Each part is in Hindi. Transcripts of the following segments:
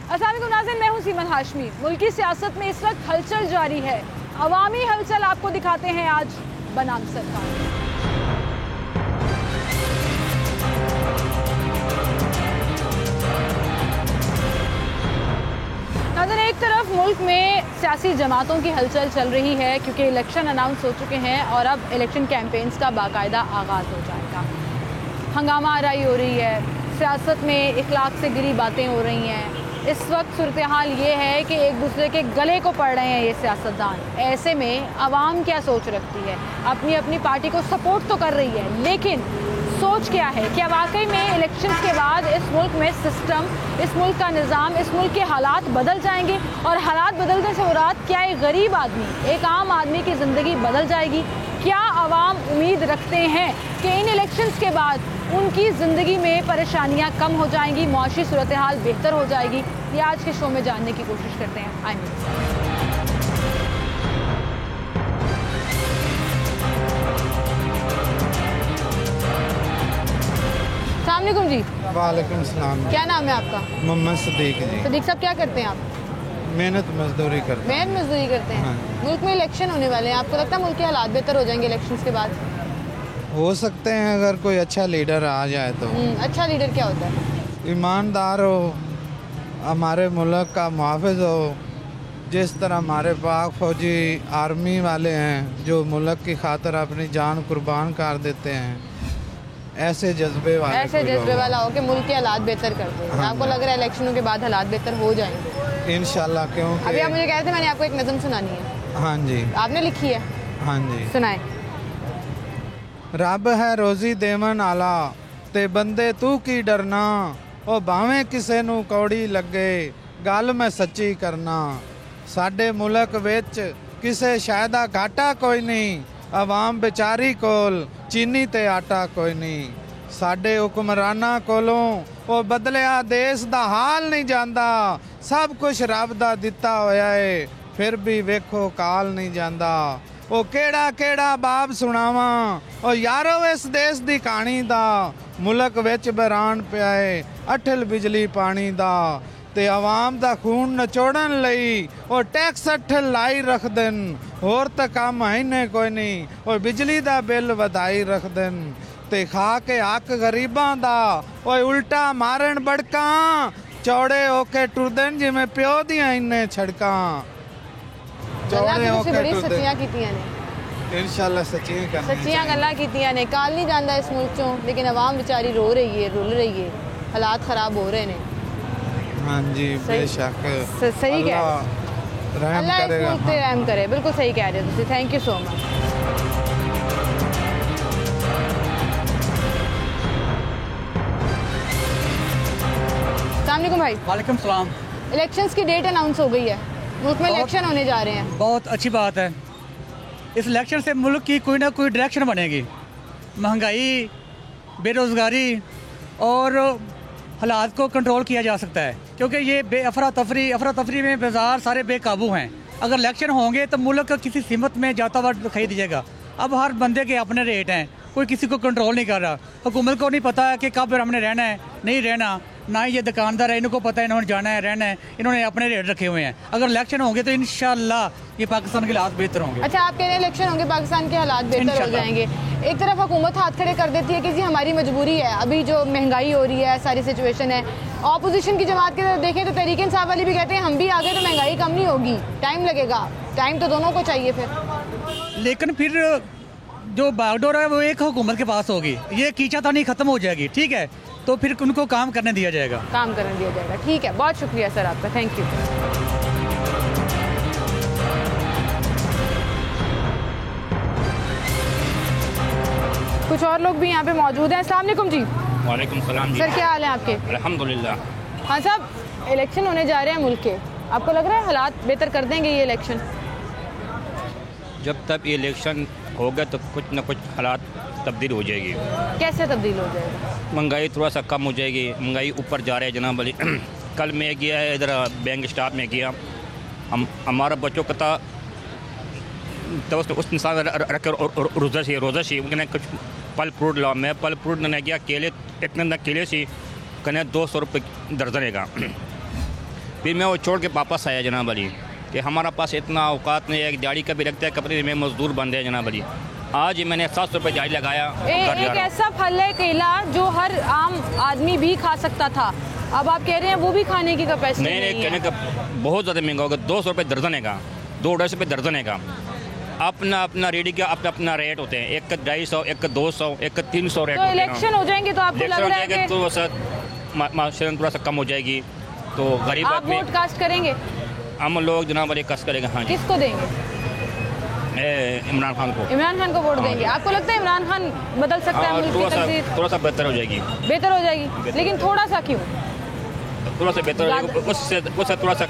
अस्सलाम वालेकुम नाज़रीन, मैं हूं सीमन हाशमी। मुल्क की सियासत में इस वक्त हलचल जारी है। अवामी हलचल आपको दिखाते हैं आज बनाम सरकार। नाज़रीन, एक तरफ मुल्क में सियासी जमातों की हलचल चल रही है क्योंकि इलेक्शन अनाउंस हो चुके हैं और अब इलेक्शन कैंपेन्स का बाकायदा आगाज़ हो जाएगा। हंगामा आराई हो रही है, सियासत में इखलाक से गिरी बातें हो रही हैं। इस वक्त सूरत हाल ये है कि एक दूसरे के गले को पड़ रहे हैं ये सियासतदान। ऐसे में आवाम क्या सोच रखती है? अपनी अपनी पार्टी को सपोर्ट तो कर रही है, लेकिन सोच क्या है? क्या वाकई में इलेक्शंस के बाद इस मुल्क में सिस्टम, इस मुल्क का निज़ाम, इस मुल्क के हालात बदल जाएंगे? और हालात बदलने से मुराद क्या एक गरीब आदमी, एक आम आदमी की ज़िंदगी बदल जाएगी? क्या आवाम उम्मीद रखते हैं कि इन इलेक्शंस के बाद उनकी ज़िंदगी में परेशानियां कम हो जाएंगी, मुआशी सूरत हाल बेहतर हो जाएगी? ये आज के शो में जानने की कोशिश करते हैं। आइए। अस्सलामुअलैकुम जी। वालेकुम सलाम। क्या नाम है आपका? मोहम्मद सदीक जी। सदीक साहब, क्या करते हैं आप? मेहनत मजदूरी करते हैं। मेहनत मजदूरी करते हैं। हाँ। मुल्क में इलेक्शन होने वाले हैं, आपको लगता है मुल्क के हालात बेहतर हो जाएंगे इलेक्शंस के बाद? हो सकते हैं अगर कोई अच्छा लीडर आ जाए तो। अच्छा लीडर क्या होता है? ईमानदार हो, हमारे मुल्क का मुहाफ़िज़ हो, जिस तरह हमारे पाक फौजी आर्मी वाले हैं जो मुल्क की खातिर अपनी जान कुर्बान कर देते हैं, ऐसे जज्बे वाले, ऐसे जज्बे वाला हो कि मुल्क के हालात बेहतर कर दे। हाँ। आपको लग रहा है इलेक्शनों के बाद हालात बेहतर हो जाएंगे? इंशाल्लाह। क्योंकि अभी आप मुझे कह रहे थे मैंने आपको एक नज़म सुनानी है। हाँ जी। आपने लिखी है? हाँ जी। सुनाए। रब है रोज़ी देवन आला ते बंदे तू की डरना, ओ भावें किसे नू कौड़ी लगे गल मैं सच्ची करना। साडे मुल्क विच किसे शै दा घाटा कोई नहीं, आवाम बेचारी कोल चीनी ते आटा कोई नहीं। साडे हुक्मराना कोलों ओ बदलिया देश दा हाल नहीं जांदा, सब कुछ रब दा दिता होया है फिर भी वेखो काल नहीं जांदा। ओ केड़ा केड़ा बाब सुनावा ओ यारो इस देश दी कहानी दा, मुल्क विच बरान पिया है अठल बिजली पानी दा। ते आवाम दा खून नचोड़न लई और टैक्स अठल लाई रख देन, होर तां काम है ने कोई नहीं और बिजली दा बिल वधाई रख देन। ते खा के हक गरीबां दा ओए उल्टा मारन बड़का, चौड़े होके टुरदन जिवें प्यो दियां इन्ने छड़कां। चौड़े होके टुरदन। सच्चियां कीतियां ने इंशाल्लाह सच्चियां करनी सच्चियां गल्लां कीतियां ने। काल नहीं जांदा इस मुल्क चों, लेकिन आवाम बेचारी रो रही है, रुल रही है, हालात खराब हो रहे ने। हाँ जी, बेशक। सही कह रहे, रहम अल्लाह इस करेगा। मुल्क पे रहम करे। बिल्कुल सही कह रहे हो। Thank you so much. अस्सलामुअलैकुम भाई। वालेकुम सलाम। इलेक्शंस की डेट अनाउंस हो गई है, मुल्क में इलेक्शन होने जा रहे हैं। बहुत अच्छी बात है। इस इलेक्शन से मुल्क की कोई ना कोई डायरेक्शन बनेगी। महंगाई, बेरोज़गारी और हालात को कंट्रोल किया जा सकता है, क्योंकि ये अफरा तफरी में बाजार सारे बेकाबू हैं। अगर इलेक्शन होंगे तो मुल्क किसी सीमत में जाता हुआ दिखाई दीजिएगा। अब हर बंदे के अपने रेट हैं, कोई किसी को कंट्रोल नहीं कर रहा। हुकूमत को नहीं पता है कि कब हमने रहना है, नहीं रहना। ना ही ये दुकानदार है, इनको पता है इन्होंने जाना है, रहना है, इन्होंने अपने रेट रखे हुए हैं। अगर इलेक्शन होंगे तो इंशाल्लाह ये पाकिस्तान के हालात बेहतर होंगे। अच्छा, आप कह रहे हैं इलेक्शन होंगे पाकिस्तान के हालात बेहतर हो जाएंगे। एक तरफ हुकूमत हाथ खड़े कर देती है कि जी हमारी मजबूरी है, अभी जो महंगाई हो रही है, सारी सिचुएशन है। ऑपोजिशन की जमात की तरफ देखें तो तहरीक इंसाफ वाली भी कहते हैं हम भी आगे तो महंगाई कम नहीं होगी, टाइम लगेगा। टाइम तो दोनों को चाहिए फिर। लेकिन फिर जो बागडोर है वो एक हुकूमत के पास होगी, ये कीचातानी खत्म हो जाएगी, ठीक है? तो फिर उनको काम करने दिया जाएगा। काम करने दिया जाएगा, ठीक है। बहुत शुक्रिया सर आपका, थैंक यू। कुछ और लोग भी यहाँ पे मौजूद हैं। अस्सलाम वालेकुम जी। वालेकुम सलाम जी। सर क्या हाल है आपके? अल्हम्दुलिल्लाह। हाँ साहब, इलेक्शन होने जा रहे हैं मुल्क के, आपको लग रहा है हालात बेहतर कर देंगे ये इलेक्शन? जब तक ये इलेक्शन होगा तो कुछ न कुछ हालात तब्दील हो जाएगी। कैसे तब्दील हो जाएगा? महंगाई थोड़ा सा कम हो जाएगी। महंगाई ऊपर जा रहा है जनाब अली। कल मैं गया है इधर बैंक स्टाफ में गया, हमारा बच्चों का था तो उस इंसान रख रोज़ा सी उन्हें कुछ फल फ्रूट ला। मैं फल फ्रूट ने गया, केले इतने केले सी कने 200 रुपये दर्जन है। फिर मैं वो छोड़ के वापस आया जनाब अली कि हमारा पास इतना औकात नहीं है कि दिहाड़ी का भी लगता है, कपड़े में मजदूर बंद है जनाब अली। आज मैंने 700 रुपये दिहाड़ी लगाया। एक ऐसा फल है केला जो हर आम आदमी भी खा सकता था, अब आप कह रहे हैं वो भी खाने की कैपेसिटी नहीं है। कहने का बहुत ज़्यादा महंगा होगा, 200 रुपये दर्जन है का, 2-250 रुपये दर्जन है का। अपना अपना रेडी का अपना अपना रेट होते हैं, एक का 250, एक का 200, एक का 300 रेट। तो इलेक्शन हो जाएंगे तो आपको लग रहा है कि तो माशरन थोड़ा सा कम हो जाएगी, तो गरीब आप वोट कास्ट करेंगे? हम लोग जनाब अली कस करेंगे। हाँ जी। किसको देंगे? इमरान खान को। इमरान खान को वोट देंगे। आपको लगता है इमरान खान बदल सकता है मुल्क की तकदीर? थोड़ा सा बेहतर हो जाएगी। बेहतर हो जाएगी, लेकिन थोड़ा सा क्यों? थोड़ा सा बेहतर हो जाएगी, उससे थोड़ा सा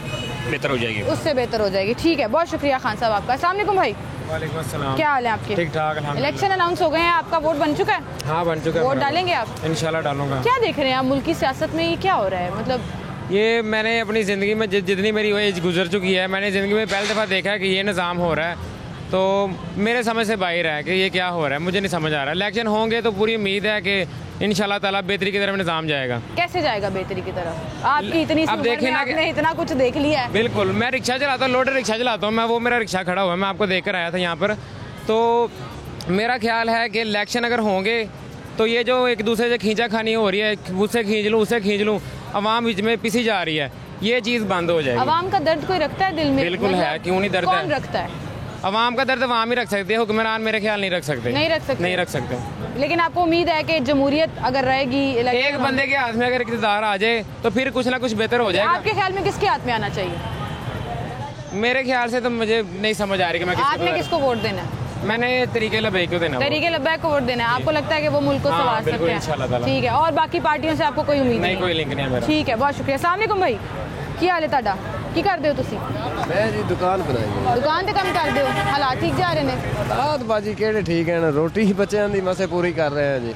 बेहतर हो जाएगी। उससे बेहतर हो जाएगी। ठीक है, बहुत शुक्रिया खान साहब आपका। अस्सलाम वालेकुम भाई। वालेकुम अस्सलाम। क्या हाल है आपके? ठीक ठाक अल्हम्दुलिल्लाह। इलेक्शन अनाउंस हो गए हैं, आपका वोट बन चुका है? हाँ बन चुका है। वोट डालेंगे आप? इंशाल्लाह डालूंगा। क्या देख रहे हैं आप मुल्क की सियासत में, ये क्या हो रहा है? मतलब ये मैंने अपनी ज़िंदगी में जितनी मेरी एज गुजर चुकी है, मैंने ज़िंदगी में पहली दफ़ा देखा है कि ये निज़ाम हो रहा है, तो मेरे समझ से बाहर है कि ये क्या हो रहा है, मुझे नहीं समझ आ रहा है। इलेक्शन होंगे तो पूरी उम्मीद है कि इंशाल्लाह ताला बेहतरी की तरफ निज़ाम जाएगा। कैसे जाएगा बेहतरी की तरफ? आपकी इतनी अब देखिए ना, आपने इतना कुछ देख लिया है। बिल्कुल, मैं रिक्शा चलाता हूँ, लोडर रिक्शा चलाता हूँ मैं, वो मेरा रिक्शा खड़ा हुआ है, मैं आपको देख कर आया था यहाँ पर। तो मेरा ख्याल है कि इलेक्शन अगर होंगे तो ये जो एक दूसरे से खींचा खानी हो रही है, उससे खींच लूँ उससे खींच लूँ, अवाम बीच में पिसी जा रही है, ये चीज़ बंद हो जाएगी। अवाम का दर्द कोई रखता है दिल में? बिल्कुल है, क्यों नहीं दर्द है? कौन रखता है? अवाम का दर्द अवाम ही रख सकते हैं, हुक्मरान मेरे ख्याल नहीं रख सकते। नहीं रख सकते? नहीं रख सकते। लेकिन आपको उम्मीद है कि जमहूरियत अगर रहेगी, एक बंदे के हाथ में अगर इक़्तिदार आ जाए तो फिर कुछ ना कुछ बेहतर हो जाएगा। आपके ख्याल में किसके हाथ में आना चाहिए? मेरे ख्याल से तो मुझे नहीं समझ आ रही कि मैं आपने किसको वोट देना है? मैंने तरीके लबैक को देना। तरीके लब्बैक को वोट देना है। आपको लगता है कि वो मुल्क को संवार सकते हैं? ठीक है, और बाकी पार्टियों से आपको कोई उम्मीद नहीं? कोई लिंक नहीं है मेरा। ठीक है, बहुत शुक्रिया। अस्सलाम वालेकुम भाई, की हाल है ਤੁਹਾਡਾ? की करते हो तुसी? मैं जी दुकान बनाई। दुकान ते काम करते हो? हालात ठीक जा रहे ने? हालात बाजी केड़े ठीक है ना, रोटी ही बच्चों की मसे पूरी कर रहे हैं जी।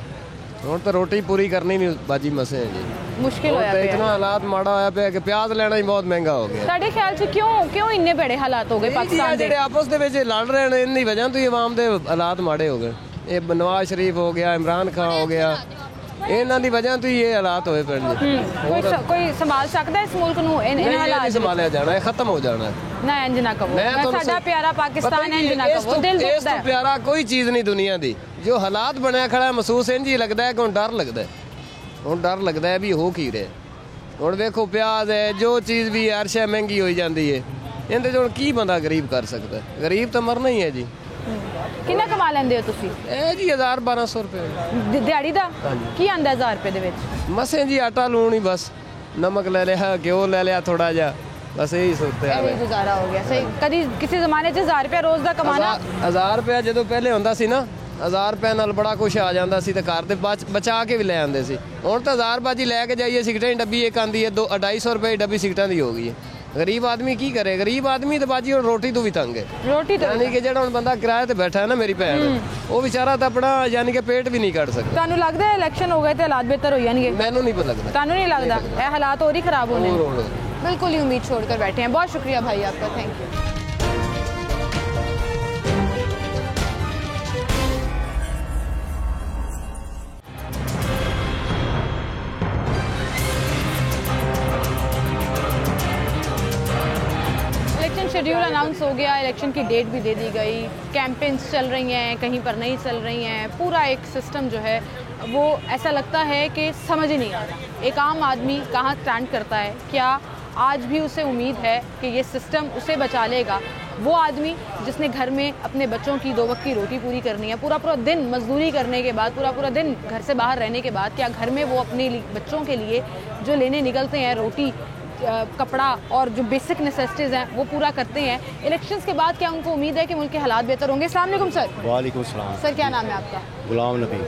ਹੁਣ तो रोटी पूरी करनी नहीं बाजी मसे है जी। मुश्किल होया तो पिया। इतना हालात माड़ा होया पिया कि प्याज लेना ही बहुत महंगा हो गया। ਤੁਹਾਡੇ ਖਿਆਲ 'ਚ ਕਿਉਂ ਇੰਨੇ ਬੜੇ ਹਾਲਾਤ ਹੋ ਗਏ ਪਾਕਿਸਤਾਨ ਦੇ? ਜਿਹੜੇ ਆਪਸ ਦੇ ਵਿੱਚ ਲੜ ਰਹੇ ਨੇ ਇੰਨੀ ਵਜ੍ਹਾ ਤੋਂ ਹੀ ਆਵਾਮ ਦੇ ਹਾਲਾਤ ਮਾੜੇ ਹੋ ਗਏ। ਇਹ ਨਵਾਜ਼ ਸ਼ਰੀਫ ਹੋ ਗਿਆ, ਇਮਰਾਨ ਖਾਨ ਹੋ ਗਿਆ, ਇਹਨਾਂ ਦੀ ਵਜ੍ਹਾ ਤੋਂ ਹੀ ਇਹ ਹਾਲਾਤ ਹੋਏ ਪਏ ਨੇ। ਕੋਈ ਸੰਭਾਲ ਸਕਦਾ ਇਸ ਮੁਲਕ ਨੂੰ ਇਹਨਾਂ ਹਾਲਾਤ ਨਹੀਂ ਸੰਭਾਲਿਆ ਜਾਣਾ, ਇਹ ਖਤਮ ਹੋ ਜਾਣਾ ਹੈ। ਨਾ ਇੰਜ ਨਾ ਕਹੋ, ਸਾਡਾ ਪਿਆਰਾ ਪਾਕਿਸਤਾਨ ਇੰਜ ਨਾ ਕਹੋ, ਦਿਲ ਇਸ ਦੁਖਦਾ ਤੋਂ ਹੈ। ਪਿਆਰਾ ਕੋਈ ਚੀਜ਼ ਨਹੀਂ ਦੁਨੀਆ ਦੀ। ਜੋ ਹਾਲਾਤ ਬਣਿਆ ਖੜਾ ਮਹਿਸੂਸ ਇੰਜ ਹੀ ਲੱਗਦਾ ਹੈ ਕਿ ਹੁਣ ਡਰ ਲੱਗਦਾ ਹੈ, ਹੁਣ ਡਰ ਲੱਗਦਾ ਹੈ ਵੀ ਹੋ ਕੀ ਰਿਹਾ। ਹੁਣ ਵੇਖੋ ਪਿਆਜ਼ ਹੈ, ਜੋ ਚੀਜ਼ ਵੀ ਹਰ ਸ਼ੈ ਮਹਿੰਗੀ ਹੋਈ ਜਾਂਦੀ ਹੈ, ਇਹਦੇ 'ਚ ਹੁਣ ਕੀ ਬੰਦਾ ਗਰੀਬ ਕਰ ਸਕਦਾ? ਗਰੀਬ ਤਾਂ ਮਰਨਾ ਹੀ ਹੈ ਜੀ। ਕਿੰਨਾ ਕਮਾ ਲੈਂਦੇ ਹੋ ਤੁਸੀਂ? ਇਹ ਜੀ 1000-1200 ਰੁਪਏ ਦਿਹਾੜੀ ਦਾ ਕੀ ਆਂਦਾ 1000 ਰੁਪਏ ਦੇ ਵਿੱਚ? ਮਸੇ ਜੀ ਆਟਾ ਲੂਣ ਹੀ ਬਸ, ਨਮਕ ਲੈ ਲਿਆ, ਘਿਓ ਲੈ ਲਿਆ ਥੋੜਾ ਜਿਹਾ, ਬਸ ਇਹੀ ਸੋਚਦੇ ਆ। ਇਹ ਗੁਜ਼ਾਰਾ ਹੋ ਗਿਆ ਸਹੀ। ਕਦੀ ਕਿਸੇ ਜ਼ਮਾਨੇ 'ਚ 1000 ਰੁਪਏ ਰੋਜ਼ ਦਾ ਕਮਾਣਾ? 1000 ਰੁਪਏ ਜਦੋਂ ਪਹਿਲੇ ਹੁੰਦਾ ਸੀ ਨਾ, 1000 ਰੁਪਏ ਨਾਲ ਬੜਾ ਕੁਝ ਆ ਜਾਂਦਾ ਸੀ ਤੇ ਘਰ ਦੇ ਬਚਾ ਕੇ ਵੀ ਲੈ ਆਉਂਦੇ ਸੀ। ਹੁਣ ਤਾਂ 1000 ਬਾਜੀ ਲੈ ਕੇ ਜਾਈਏ, ਸਿਗਰਟਾਂ ਦੀ ਡੱਬੀ ਇੱਕ ਆਂਦੀ ਹੈ 250 ਰੁਪਏ ਡੱਬੀ ਸਿਗਰਟਾਂ ਦੀ ਹੋ ਗਈ ਹੈ। गरीब आदमी की करे? गरीब आदमी तो बाजी और रोटी तो भी तंग है। रोटी तो यानी कि जेड़ा बंदा किराए ते बैठा है ना, मेरी भैन, वो बेचारा तो अपना यानी कि पेट भी नहीं कट सकता। ਤੁਹਾਨੂੰ ਲੱਗਦਾ ਹੈ ਇਲੈਕਸ਼ਨ ਹੋ ਗਏ ਤੇ ਹਾਲਾਤ ਬਿਹਤਰ ਹੋ ਜਾਣਗੇ? मैनू नहीं पता लगता। ਤੁਹਾਨੂੰ ਨਹੀਂ ਲੱਗਦਾ ਇਹ ਹਾਲਾਤ ਹੋਰ ਹੀ ਖਰਾਬ ਹੋਣੇ? बिल्कुल ही उम्मीद छोड़कर बैठे हैं। बहुत शुक्रिया भाई आपका, थैंक यू। शेड्यूल अनाउंस हो गया, इलेक्शन की डेट भी दे दी गई, कैंपेन्स चल रही हैं, कहीं पर नहीं चल रही हैं, पूरा एक सिस्टम जो है वो ऐसा लगता है कि समझ ही नहीं आ रहा एक आम आदमी कहाँ स्टैंड करता है। क्या आज भी उसे उम्मीद है कि ये सिस्टम उसे बचा लेगा? वो आदमी जिसने घर में अपने बच्चों की 2 वक्त की रोटी पूरी करनी है, पूरा दिन मजदूरी करने के बाद, पूरा दिन घर से बाहर रहने के बाद, क्या घर में वो अपने बच्चों के लिए जो लेने निकलते हैं, रोटी, कपड़ा और जो बेसिक नेसेसिटीज़ हैं वो पूरा करते हैं? इलेक्शंस के बाद क्या उनको उम्मीद है कि मुल्क के हालात बेहतर होंगे? अस्सलाम वालेकुम सर। वालेकुम सलाम। सर क्या नाम है आपका? गुलाम नबी।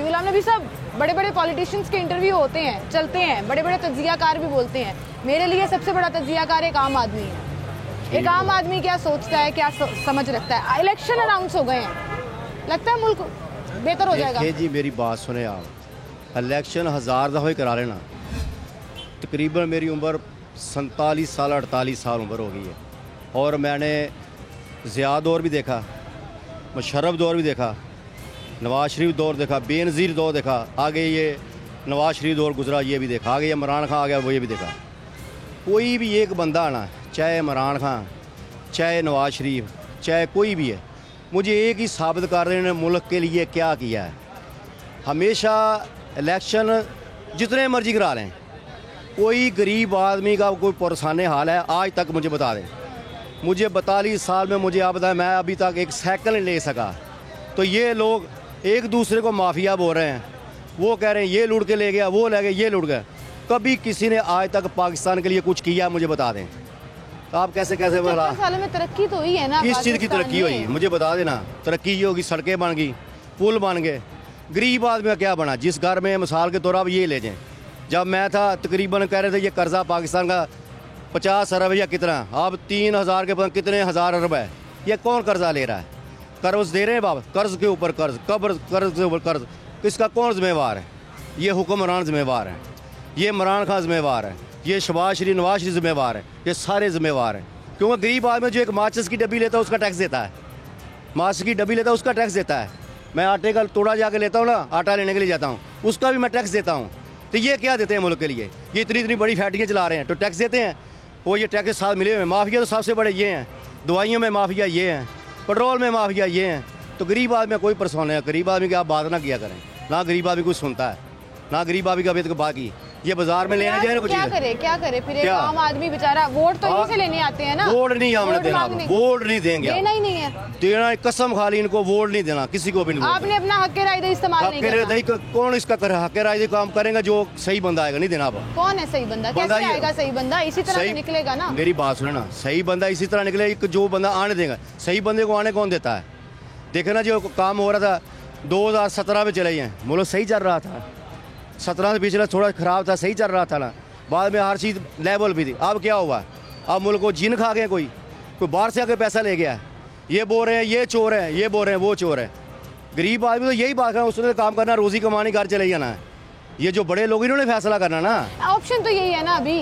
गुलाम नबी साहब, बड़े बड़े पॉलिटिशियंस के इंटरव्यू होते हैं, चलते हैं, बड़े बड़े तज्जियाकार भी बोलते हैं। मेरे लिए सबसे बड़ा तज्जियाकार एक आम आदमी है। एक आम आदमी क्या सोचता है, क्या समझ रखता है? इलेक्शन अनाउंस हो गए हैं, लगता है मुल्क बेहतर हो जाएगा? जी मेरी बात सुने आप, इलेक्शन 1000 दफ़े करा लेना, तकरीबन मेरी उम्र 47 साल 48 साल उम्र हो गई है, और मैंने ज़िया दौर भी देखा, मुशर्रफ दौर भी देखा, नवाज शरीफ दौर देखा, बेनज़ीर दौर देखा, आगे ये नवाज शरीफ दौर गुजरा ये भी देखा, आगे ये इमरान खान आ गया वो ये भी देखा। कोई भी एक बंदा आना, चाहे इमरान खान, चाहे नवाज शरीफ, चाहे कोई भी है, मुझे एक ही साबित कर रहे हैं मुल्क के लिए क्या किया है। हमेशा इलेक्शन जितने मर्जी करा लें, कोई गरीब आदमी का कोई परेशानी हाल है आज तक मुझे बता दें। मुझे 42 साल में मुझे आप बताएं, मैं अभी तक एक साइकिल नहीं ले सका। तो ये लोग एक दूसरे को माफिया बोल रहे हैं, वो कह रहे हैं ये लूट के ले गया, वो ले गया, ये लूट गया। कभी किसी ने आज तक पाकिस्तान के लिए कुछ किया मुझे बता दें। तो आप कैसे बोला? सालों में तरक्की तो हुई है ना। किस चीज़ की तरक्की हुई मुझे बता देना। तरक्की ये होगी, सड़कें बन गई, पुल बन गए। गरीब आदमी का क्या बना? जिस घर में मिसाल के तौर पर आप ये ले जाएं, जब मैं था तकरीबन कह रहे थे ये कर्जा पाकिस्तान का 50 अरब या कितना, अब 3000 के कितने हज़ार अरब है। ये कौन कर्जा ले रहा है? कर्ज दे रहे हैं बाप, कर्ज के ऊपर कर्ज, कर्ज के ऊपर कर्ज। किसका कौन जिम्मेवार है? ये हुक्मरान जिम्मेवार है, ये इमरान खान जिम्मेवार है, ये शहबाज शरीफ नवाज शरीफ जिम्मेवार है, ये सारे जिम्मेवार हैं। क्योंकि गरीब आदमी जो एक माचिस की डब्बी लेता है उसका टैक्स देता है, माचिस की डब्बी लेता है उसका टैक्स देता है। मैं आटे का तोड़ा जाके लेता हूँ ना, आटा लेने के लिए जाता हूँ, उसका भी मैं टैक्स देता हूँ। तो ये क्या देते हैं मुल्क के लिए? ये इतनी बड़ी फैक्ट्रियाँ चला रहे हैं तो टैक्स देते हैं, वो ये टैक्स साथ मिले हुए हैं। माफिया तो सबसे बड़े ये हैं, दवाइयों में माफिया ये हैं, पेट्रोल में माफिया ये हैं। तो गरीब आदमी कोई परेशान है? गरीब आदमी की आप बात ना किया करें, ना गरीब आदमी कुछ सुनता है, ना गरीब आदमी का अभी तक बात की। ये बाजार में लेने जाए ना कुछ, क्या करे फिर एक आम आदमी बेचारा? वोट तो यहीं से लेने आते हैं ना। वोट नहीं हमने देना, वोट नहीं देंगे, देना ही नहीं है, देना कसम खाली इनको वोट नहीं देना किसी को भी नहीं। आपने अपना हक राय इस्तेमाल नहीं करना। कौन इसका हक राय काम करेगा? जो सही बंदा आएगा नहीं देना। आप कौन है सही बंदा? कैसे आएगा सही बंदा? इसी तरह से निकलेगा ना। मेरी बात सुनो ना, सही बंदा इसी तरह निकले जो बंदा आने देगा। सही बंदे को आने कौन देता है? देखे ना जो काम हो रहा था 2017 में चले हैं, मुल्क सही चल रहा था। 17 से पिछला थोड़ा ख़राब था, सही चल रहा था ना, बाद में हर चीज़ लेवल भी थी। अब क्या हुआ? अब मुल्क को जिन खा गए, कोई बाहर से आके पैसा ले गया। ये बोल रहे हैं ये चोर है, ये बोल रहे हैं वो चोर है। गरीब आदमी तो यही बात है, उसने काम करना, रोज़ी कमानी, घर चले जाना है। ये जो बड़े लोग इन्होंने फैसला करना ना। ऑप्शन तो यही है ना अभी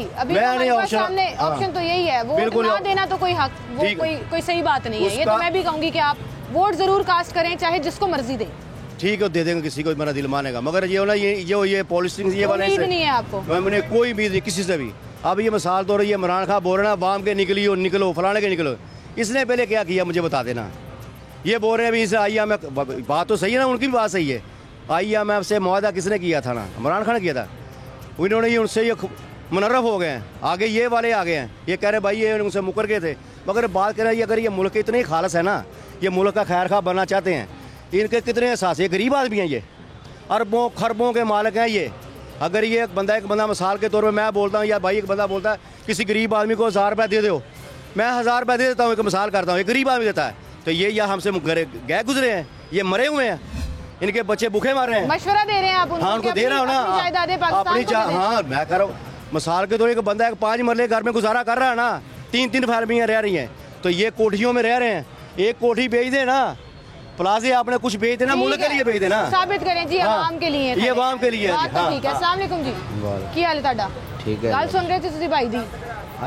सामने ऑप्शन तो यही है। वोट ना देना तो कोई हक, वो कोई सही बात नहीं है। ये तो मैं भी कहूँगी कि आप वोट जरूर कास्ट करें, चाहे जिसको मर्जी दे। ठीक है, दे देंगे, किसी को मेरा दिल मानेगा। मगर ये ना ये पॉलिसिंग ये वाले उम्मीद नहीं है आपको? मैंने कोई उम्मीद नहीं किसी से भी। अब ये मिसाल तौर ये इमरान खान बोल रहे ना वाम के निकलियो, निकलो, फलाने के निकलो। इसने पहले क्या किया मुझे बता देना। ये बोल रहे हैं अभी इसे IMF, बात तो सही है ना, उनकी भी बात सही है। IMF से मुआहदा किसने किया था ना? इमरान खान ने किया था। उन्होंने ये उनसे ये मुनर्रफ हो गए हैं, आगे ये वाले आ गए हैं। ये कह रहे भाई ये उनसे मुकर गए थे। मगर बात करें ये, अगर ये मुल्क इतने खालस है ना, ये मुल्क का खैर खा बनना चाहते हैं, इनके कितने एहसास है? गरीब आदमी हैं ये, अरबों खरबों के मालिक हैं ये। अगर ये एक बंदा मिसाल के तौर पर मैं बोलता हूँ, या भाई एक बंदा बोलता है किसी गरीब आदमी को 1000 रुपये दे दो, मैं 1000 रुपये दे देता हूँ, एक मिसाल करता हूँ, एक गरीब आदमी देता है। तो ये या हमसे गए गुजरे हैं, ये मरे हुए हैं, इनके बच्चे भूखे मर रहे हैं। मशवरा दे रहे हैं आप उनको? हाँ, उनको दे रहा हूँ ना अपनी। हाँ, मैं कह रहा हूँ मिसाल के तौर एक बंदा एक 5 मरले घर में गुजारा कर रहा है ना, 3-3 फैमिलियाँ रह रही हैं, तो ये कोठियों में रह रहे हैं। एक कोठी बेच दे ना, प्लाजे आपने कुछ बेच देना, मुल्क के लिए बेच देना, साबित करें जी आवाम के लिए। ये आवाम के लिए। ठीक है। अस्सलाम वालेकुम जी, की हाल है ਤੁਹਾਡਾ? ठीक है। गल सुन रहे थे ਤੁਸੀਂ भाई दी?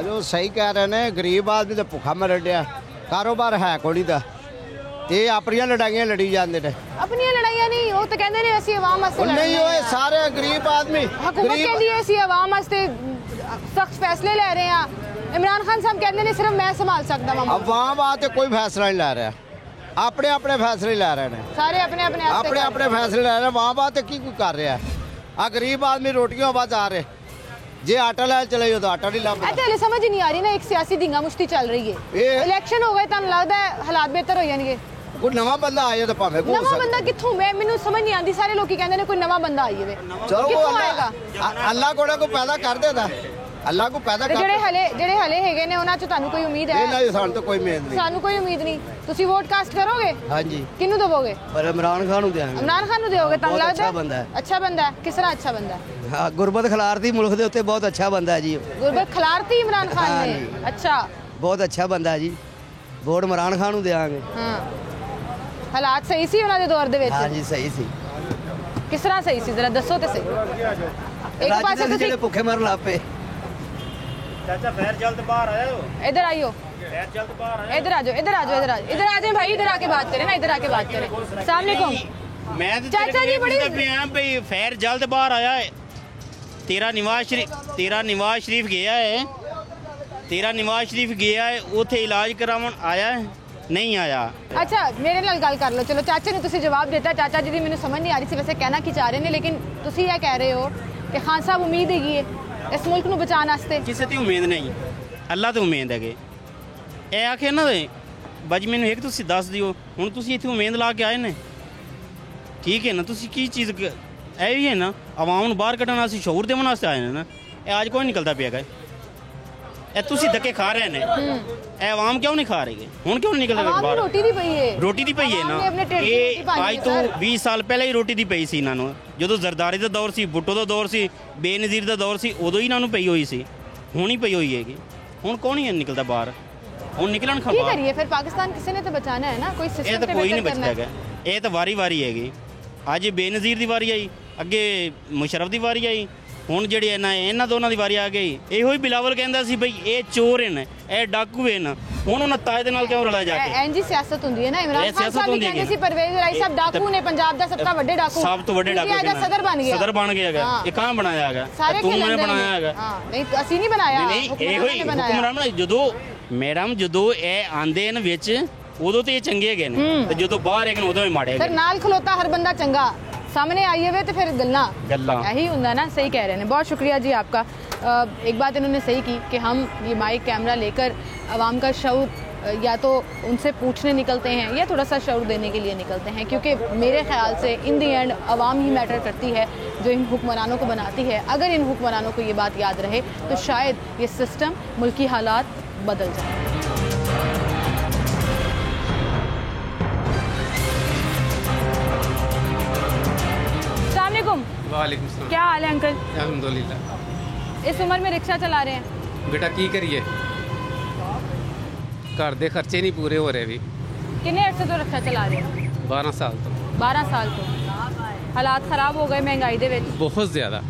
जो सही कह रहे ने, गरीब आदमी तो भुखा मर रहा, कारोबार है कोई दा, ये अपनी लड़ाइयां लड़ी जाते ने। अपनी लड़ाइयां नहीं, वो तो कहते ने ਅਸੀਂ आवाम वास्ते नहीं होए, सारे गरीब आदमी हुकूमत के लिए ਅਸੀਂ आवाम वास्ते सख्त फैसले ले रहे हैं। इमरान खान साहब कहते ने सिर्फ मैं संभाल सकता हूं। अवाम आते कोई फैसला नहीं ले रहा, अपने अपने फैसले ले रहे हैं, सारे अपने अपने फैसले ले रहे हैं। वहाँ बात की कोई कर रहा है? आ गरीब आदमी रोटियों आवाज आ रहे, जे आटा ले चले तो आटा नहीं लग रहा। समझ ही नहीं आ रही ना, एक सियासी धिंगा मुश्ती चल रही है। इलेक्शन हो गए तो लगता है हालात बेहतर हो जाएंगे। कोई नवा बंदा आया तो भावे को नवा बंदा कित्थों? मैनू समझ नहीं आती। सारे लोग कहते हैं कोई नवा बंदा आई है, कित्थों आएगा? अल्लाह को पैदा कर देता, अल्लाह को पैदा कर। ਜਿਹੜੇ ਹਲੇ ਹੈਗੇ ਨੇ ਉਹਨਾਂ ਚ ਤੁਹਾਨੂੰ ਕੋਈ ਉਮੀਦ ਹੈ? ਨਹੀਂ, ਸਾਨੂੰ ਤਾਂ ਕੋਈ ਉਮੀਦ ਨਹੀਂ। ਸਾਨੂੰ ਕੋਈ ਉਮੀਦ ਨਹੀਂ। ਤੁਸੀਂ ਵੋਟ ਕਾਸਟ ਕਰੋਗੇ? ਹਾਂਜੀ। ਕਿਹਨੂੰ ਦੇਵੋਗੇ? ਪਰ ਇਮਰਾਨ ਖਾਨ ਨੂੰ ਦੇਵਾਂਗੇ। ਇਮਰਾਨ ਖਾਨ ਨੂੰ ਦਿਓਗੇ? ਤੁਹਾਨੂੰ ਲੱਗਦਾ ਅੱਛਾ ਬੰਦਾ ਹੈ? ਅੱਛਾ ਬੰਦਾ ਹੈ? ਕਿਸ ਤਰ੍ਹਾਂ ਅੱਛਾ ਬੰਦਾ ਹੈ? ਹਾਂ, ਗੁਰਬਤ ਖਿਲਾਰਤੀ ਮੁਲਕ ਦੇ ਉੱਤੇ ਬਹੁਤ ਅੱਛਾ ਬੰਦਾ ਹੈ ਜੀ। ਗੁਰਬਤ ਖਿਲਾਰਤੀ ਇਮਰਾਨ ਖਾਨ ਨੇ? ਅੱਛਾ, ਬਹੁਤ ਅੱਛਾ ਬੰਦਾ ਜੀ। ਵੋਟ ਇਮਰਾਨ ਖਾਨ ਨੂੰ ਦੇਵਾਂਗੇ। ਹਾਂ, ਹਾਲਾਤ ਸਹੀ ਸੀ ਉਹਨਾਂ ਦੇ ਦੌਰ ਦੇ ਵਿੱਚ? ਹਾਂਜੀ, ਸਹੀ ਸੀ। ਕਿਸ ਤਰ੍ਹਾਂ ਸਹੀ ਸੀ, ਜ਼ਰਾ ਦੱਸੋ ਤੇ ਸਹੀ। ਇੱਕ ਪਾਸੇ ਤੁਸੀਂ ਜਿਹੜੇ ਭੁੱਖੇ ਮਰਨ ਲੱਗ ਪਏ। चाचा फैर जल्द बाहर आयो, इधर आइयो, फैर जल्द बाहर आयो, इधर आ जाओ, इधर आ जाओ, इधर आ जाए भाई, इधर आके बात करें ना, इधर आके बात करें। अस्सलाम वालेकुम। मैं चाचा जी बड़ी भाई फैर जल्द बाहर आया है। तेरा नवाज शरीफ गया है, तेरा नवाज शरीफ गया है ਉੱਥੇ ਇਲਾਜ ਕਰਾਉਣ ਆਇਆ ਹੈ नहीं आया। अच्छा मेरे नाल गल कर लो। चलो चाचा ने तुसी जवाब देता, चाचा जी दी मैंने समझ नहीं आ रही सी वैसे कहना की चाह रहे ने, लेकिन तुसी ये कह रहे हो कि खान साहब उम्मीद हैगी है इस मुल्क नूं बचाने वास्ते। किसी ते उम्मीद नहीं, अल्लाह ते उम्मीद है। ਇਹ ਆਖੇ ਨਾ ਬਜ ਮੈਨੂੰ ਇੱਕ ਤੁਸੀਂ ਦੱਸ ਦਿਓ, ਹੁਣ ਤੁਸੀਂ ਇੱਥੇ ਉਮੀਦ ਲਾ ਕੇ ਆਏ ਨੇ, ਠੀਕ ਹੈ ਨਾ? ਤੁਸੀਂ ਕੀ ਚੀਜ਼ ਇਹ ਵੀ ਹੈ ਨਾ, ਆਵਾਮ ਨੂੰ ਬਾਹਰ ਕੱਢਣ ਵਾਸਤੇ ਸ਼ੌਹਰ ਦੇਣ ਵਾਸਤੇ ਆਏ ਨੇ ਨਾ। ਇਹ ਅੱਜ ਕੋਈ ਨਿਕਲਦਾ ਪਿਆ ਗਾ, ਇਹ ਤੁਸੀਂ ਧੱਕੇ ਖਾ ਰਹੇ ਨੇ। ਇਹ ਆਵਾਮ ਕਿਉਂ ਨਹੀਂ ਖਾ ਰਹੀ? ਹੁਣ ਕਿਉਂ ਨਹੀਂ ਨਿਕਲਦਾ ਬਾਹਰ? ਰੋਟੀ ਦੀ ਪਈ ਹੈ, ਰੋਟੀ ਦੀ ਪਈ ਹੈ ਨਾ। ਇਹ ਅੱਜ ਤੋਂ 20 ਸਾਲ ਪਹਿਲਾਂ ਹੀ ਰੋਟੀ ਦੀ ਪਈ ਸੀ ਇਹਨਾਂ ਨੂੰ, ਜਦੋਂ ਜ਼ਰਦਾਰੀ ਦਾ ਦੌਰ ਸੀ, ਭੁੱਟੋ ਦਾ ਦੌਰ ਸੀ, ਬੇਨਜ਼ੀਰ ਦਾ ਦੌਰ ਸੀ, ਉਦੋਂ ਹੀ ਇਹਨਾਂ ਨੂੰ ਪਈ ਹੋਈ ਸੀ, ਹੁਣ ਹੀ ਪਈ ਹੋਈ ਹੈਗੀ। ਹੁਣ ਕੌਣ ਹੀ ਨਿਕਲਦਾ ਬਾਹਰ? ਹੁਣ ਨਿਕਲਣ ਖਾ ਕੀ ਕਰੀਏ ਫਿਰ? ਪਾਕਿਸਤਾਨ ਕਿਸੇ ਨੇ ਤਾਂ ਬਚਾਣਾ ਹੈ ਨਾ, ਕੋਈ ਸਿਸਟਮ ਇਹ ਤਾਂ ਕੋਈ ਨਹੀਂ ਬਚਦਾ ਹੈਗਾ। ਇਹ ਤਾਂ ਵਾਰੀ ਹੈਗੀ। ਅੱਜ ਬੇਨਜ਼ੀਰ ਦੀ ਵਾਰੀ ਆਈ, ਅੱਗੇ ਮੁਸ਼ਰਫ ਦੀ ਵਾਰੀ ਆਈ, ਹੁਣ ਜਿਹੜੇ ਇਹਨਾਂ ਦੋਨਾਂ ਦੀ ਵਾਰੀ ਆ ਗਈ। ਇਹੋ ਹੀ ਬਿਲਾਵਲ ਕਹਿੰਦਾ ਸੀ ਬਈ ਇਹ ਚੋਰ ਨੇ, ਇਹ ਡਾਕੂ ਨੇ, ਹੁਣ ਉਹਨਾਂ ਤਾਏ ਦੇ ਨਾਲ ਕਿਉਂ ਰਲਿਆ ਜਾ ਕੇ? ਐਂਜੀ ਸਿਆਸਤ ਹੁੰਦੀ ਹੈ ਨਾ। ਇਮਰਾਨ ਖਾਨ ਸਾਹਿਬ ਕਹਿੰਦੇ ਸੀ ਪਰਵੇਜ਼ ਰਾਈ ਸਾਹਿਬ ਡਾਕੂ ਨੇ, ਪੰਜਾਬ ਦਾ ਸਭ ਤੋਂ ਵੱਡੇ ਡਾਕੂ, ਸਭ ਤੋਂ ਵੱਡੇ ਡਾਕੂ ਸਦਰ ਬਣ ਗਿਆ। ਸਦਰ ਬਣ ਗਿਆ ਹੈਗਾ। ਇਹ ਕਹਾਂ ਬਣਾਇਆ ਹੈਗਾ? ਤੂੰ ਨੇ ਬਣਾਇਆ ਹੈਗਾ? ਨਹੀਂ ਅਸੀਂ ਨਹੀਂ ਬਣਾਇਆ, ਨਹੀਂ ਇਹੋ ਹੀ ਹੁਕਮਰਾਨ। ਜਦੋਂ ਮੈਡਮ ਜਦੋਂ ਇਹ ਆਂਦੇ ਨੇ ਵਿੱਚ, ਉਦੋਂ ਤੇ ਇਹ ਚੰਗੇ ਹੈਗੇ ਨੇ, ਤੇ ਜਦੋਂ ਬਾਹਰ ਹੈਗੇ ਉਦੋਂ ਹੀ ਮਾੜੇ ਹੈਗੇ। ਫਿਰ ਨਾਲ ਖਲੋਤਾ हर बंदा चंगा, सामने आई हुए तो फिर गल्ला यही होंगे ना। सही कह रहे हैं, बहुत शुक्रिया जी आपका। एक बात इन्होंने सही की कि हम ये माइक कैमरा लेकर आवाम का शऊर या तो उनसे पूछने निकलते हैं या थोड़ा सा शऊर देने के लिए निकलते हैं, क्योंकि मेरे ख्याल से इन दी एंड आवाम ही मैटर करती है जो इन हुक्मरानों को बनाती है। अगर इन हुक्मरानों को ये बात याद रहे तो शायद ये सिस्टम, मुल्की हालात बदल जाए। वालेकुम सलाम। क्या हाल है अंकल? अल्हम्दुलिल्लाह। इस उम्र में रिक्शा चला रहे हैं बेटा की करिए, घर दे खर्चे नहीं पूरे हो रहे। भी कितने अर्से तो रिक्शा चला रहे हैं? 12 साल तो। 12 साल तो हालात खराब हो गए महंगाई दे विच बहुत ज़्यादा।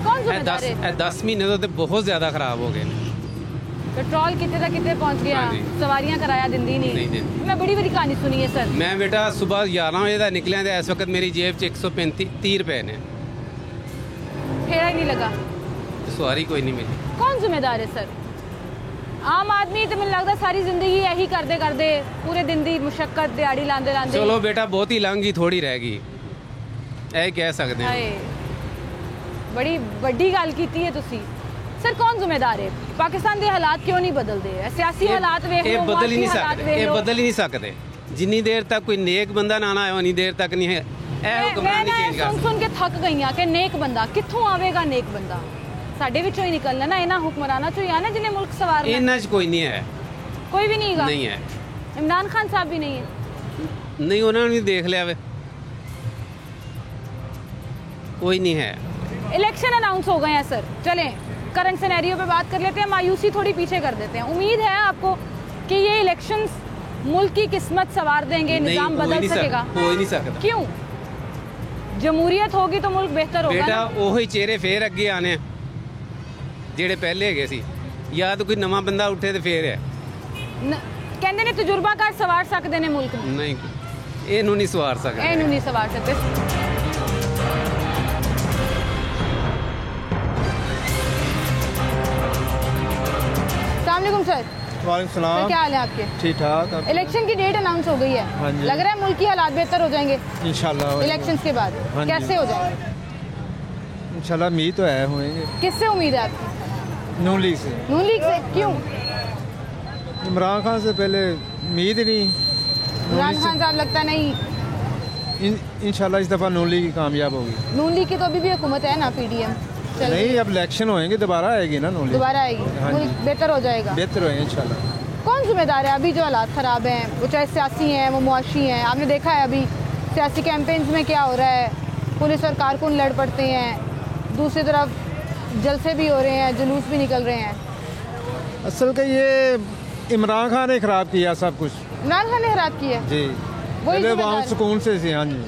कौन जिम्मेदार है? 10 महीने तो बहुत ज़्यादा खराब हो गए। पेट्रोल कितने तक कितने पहुंच गया, सवारियां किराया दिंदी नहीं। मैं बड़ी बड़ी कहानी सुनी है सर। मैं बेटा सुबह 11 बजे तक निकलिया, इस वक्त मेरी जेब च 135 रुपए ने, फेरा ही नहीं लगा, सवारी कोई नहीं मिली। कौन जिम्मेदार है सर? आम आदमी तो मैंने लगता सारी जिंदगी यही करते करते पूरे दिन की मुशक्कत दिहाड़ी लांदे लांदे। चलो बेटा बहुत ही लंघी थोड़ी रह गई, ऐ कह सकते हैं। बड़ी बड़ी गल कीती है तुसी। सर कौन जिम्मेदार है? पाकिस्तान के हालात क्यों नहीं बदलते? सियासी हालात वेख लो, बदल ही नहीं सकते, ये बदल ही नहीं सकते। जिन्नी देर तक कोई नेक बंदा ना आए उन्नी देर तक नहीं है। सुन के थक गई हाँ कि नेक बंदा कित्थों आवेगा? नेक बंदा साडे विचों ही निकलना ना, इन्हां हुक्मरानां चों ही आना जिन्हें मुल्क सवारना। इन्हां च कोई नहीं है, कोई भी नहीं नहीं है। इमरान खान साहब भी नहीं है, नहीं उन्होंने भी देख लिया वे, कोई नहीं है। इलेक्शन अनाउंस हो गए हैं सर, चलें करंट सिनेरियो पे बात कर लेते हैं, मायूसी थोड़ी पीछे कर देते हैं। उम्मीद है आपको कि ये इलेक्शंस मुल्क की किस्मत संवार देंगे, निजाम बदल सकेगा? हो ही नहीं सकता। क्यों? जमहूरियत होगी तो मुल्क बेहतर होगा बेटा। वही चेहरे फिर अगे आने ਜਿਹੜੇ ਪਹਿਲੇ ਹੈਗੇ ਸੀ, ਜਾਂ ਤਾਂ ਕੋਈ ਨਵਾਂ ਬੰਦਾ ਉੱਠੇ ਤੇ ਫੇਰ ਹੈ। ਕਹਿੰਦੇ ਨੇ ਤਜਰਬਾਕਾਰ ਸਵਾਰ ਸਕਦੇ ਨੇ ਮੁਲਕ ਨੂੰ। ਨਹੀਂ, ਇਹਨੂੰ ਨਹੀਂ ਸਵਾਰ ਸਕਦੇ, ਇਹਨੂੰ ਨਹੀਂ ਸਵਾਰ ਸਕਦੇ। अस्सलामुअलैकुम सर। वालेकुम सलाम। क्या हाल है आपके? ठीक ठाक। इलेक्शन की डेट अनाउंस हो गई है, लग रहा है मुल्क की हालात बेहतर हो जाएंगे इंशाल्लाह इलेक्शंस के बाद। कैसे हो जाएंगे? इंशाल्लाह उम्मीद तो है होंगे। किससे उम्मीद है आपकी? नून लीग से। नून लीग से क्यों? इमरान खान से पहले उम्मीद ही नहीं। इमरान खान साहब लगता नहीं। इंशाल्लाह इस दफ़ा नून लीग कामयाब होगी। नून लीग की तो अभी भी हुकूमत है ना, PDM नहीं, अब इलेक्शन होंगे दोबारा आएगी ना नून लीग, दोबारा आएगी, मुल्क बेहतर हो जाएगा। बेहतर होंगे इंशाल्लाह। कौन जिम्मेदार है अभी जो हालात ख़राब हैं? वो चाहे सियासी हैं, वो मुआशी हैं। आपने देखा है अभी सियासी कैंपेन्स में क्या हो रहा है, पुलिस और कारकुन लड़ पड़ते हैं, दूसरी तरफ जलसे भी हो रहे हैं, जुलूस भी निकल रहे हैं। असल का ये इमरान खान ने ख़राब किया सब कुछ। इमरान खान ने ख़राब किया जी, पहले अवाम सुकून से थी। हाँ जी,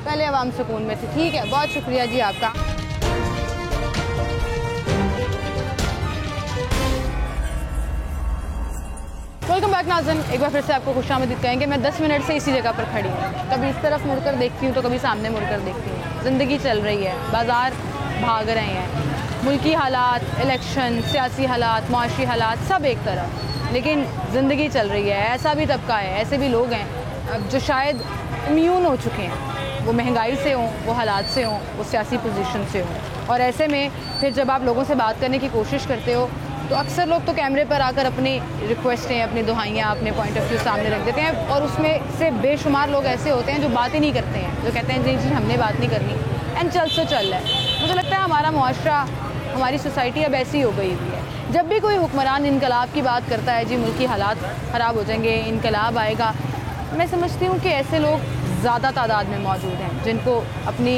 पहले अवाम सुकून में थी। ठीक है, बहुत शुक्रिया जी आपका। वेलकम बैक नाज़रीन, एक बार फिर से आपको खुशामदीद कहेंगे। मैं 10 मिनट से इसी जगह पर खड़ी हूँ, कभी इस तरफ मुड़कर देखती हूँ तो कभी सामने मुड़कर देखती हूँ। ज़िंदगी चल रही है, बाज़ार भाग रहे हैं, मुल्की हालात, इलेक्शन, सियासी हालात, माशी हालात सब एक तरफ, लेकिन ज़िंदगी चल रही है। ऐसा भी तबका है, ऐसे भी लोग हैं जो शायद इम्यून हो चुके हैं, वो महंगाई से हों, वो हालात से हों, वो सियासी पोजीशन से हों। और ऐसे में फिर जब आप लोगों से बात करने की कोशिश करते हो तो अक्सर लोग तो कैमरे पर आकर अपनी रिक्वेस्टें, अपनी दुहाइयाँ, अपने पॉइंट ऑफ व्यू सामने रख देते हैं, और उसमें से बेशुमार लोग ऐसे होते हैं जो बात ही नहीं करते हैं, जो कहते हैं जी हमने बात नहीं करनी, एंड चल सो चल रहा है। मुझे लगता है हमारा मुआशरा, हमारी सोसाइटी अब ऐसी हो गई हुई है। जब भी कोई हुक्मरान इनकलाब की बात करता है, जी मुल्की हालात ख़राब हो जाएंगे, इनकलाब आएगा, मैं समझती हूँ कि ऐसे लोग ज़्यादा तादाद में मौजूद हैं जिनको अपनी